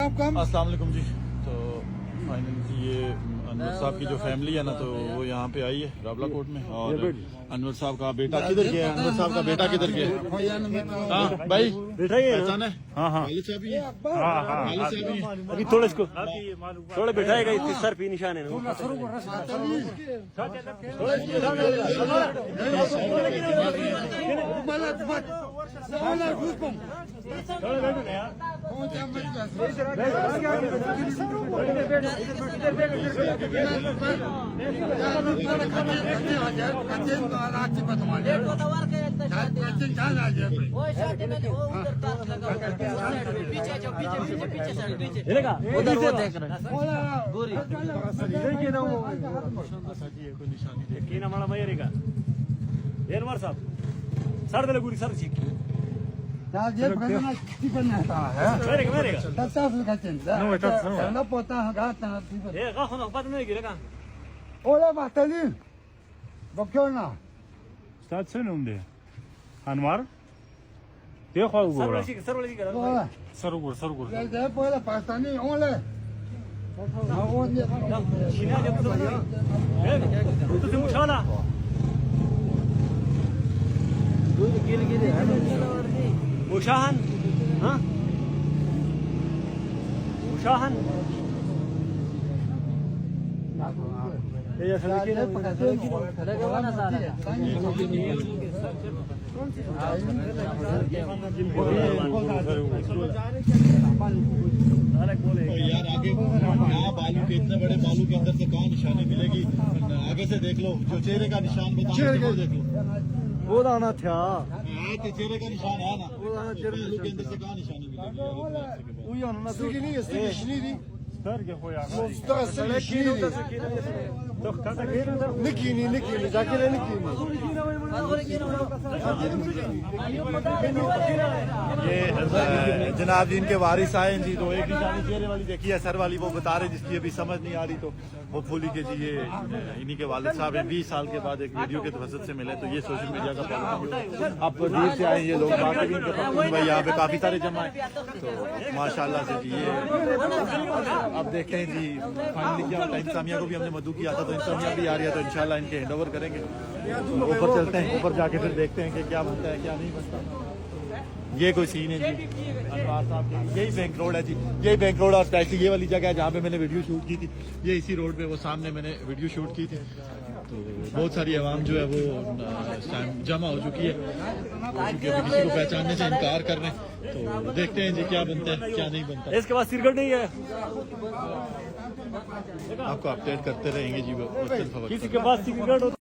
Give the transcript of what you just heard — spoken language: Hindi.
अस्सलाम वालेकुम जी। तो फाइनली ये अनवर साहब की जो फैमिली है ना, तो वो यहाँ पे आई है रावला कोट में। और अनवर साहब का बेटा किधर गया? अनवर साहब का बेटा किधर गया? हाँ भाई बेटा ही है। पहचाना है? हाँ हाँ वालिद साहब ही है? हाँ हाँ वालिद साहब ही है? अभी थोड़ा इसको थोड़ा बैठाएगा, इसके सर पे निशान है ना। साहब सर दे गुरी सर ठीक Anwar? Dia kau gua. Seru. Pakistani ओले Sini aja betul. Itu si Mushala. Mushahan? Hah? Mushahan? Ya यार आगे यहाँ बालू के इतने बड़े बालू के अंदर से कहाँ निशानी मिलेगी? आगे से देख लो, जो चेहरे का निशान बता वो देख लो। वो दाना था। हाँ तो चेहरे का निशान है ना, बालू के अंदर से कहाँ निशानी मिलेगी? ये जनाब जी इनके वारिस आए जी, तो एक निशानी चेहरे वाली देखी है, सर वाली वो बता रहे, जिसकी अभी समझ नहीं आ रही। तो होपफुली के जी ये इन्हीं के वालिद साहब 20 साल के बाद एक वीडियो के वजह से मिले, तो ये सोशल मीडिया का अब दूर से आए ये लोग, बाकी भी इनके भाई यहाँ पे काफी सारे जमा है। तो माशाल्लाह से जी ये अब देखते हैं जी फाइनली क्या होता है। इंसामिया को भी हमने मधु किया था, तो इंसामिया भी आ रही है, तो इंशाल्लाह इनके हैंड ओवर करेंगे। तो ऊपर चलते हैं, ऊपर जाके फिर देखते हैं कि क्या बनता है क्या नहीं बनता। ये कोई सीन है जी अनवार साहब के, यही बैंक रोड है जी, यही बैंक रोड। और स्पेशली ये वाली जगह है जहाँ पे मैंने वीडियो शूट की थी, ये इसी रोड पे वो सामने मैंने वीडियो शूट की थी। तो बहुत सारी आवाम जो है वो इस टाइम जमा हो चुकी है, क्योंकि अभी किसी को पहचानने से इनकार कर रहे हैं। तो देखते हैं जी क्या बनता है क्या नहीं बनता। इसके बाद सिरगढ़ नहीं है, आपको अपडेट करते रहेंगे जी वो किसी के पास सिरगढ़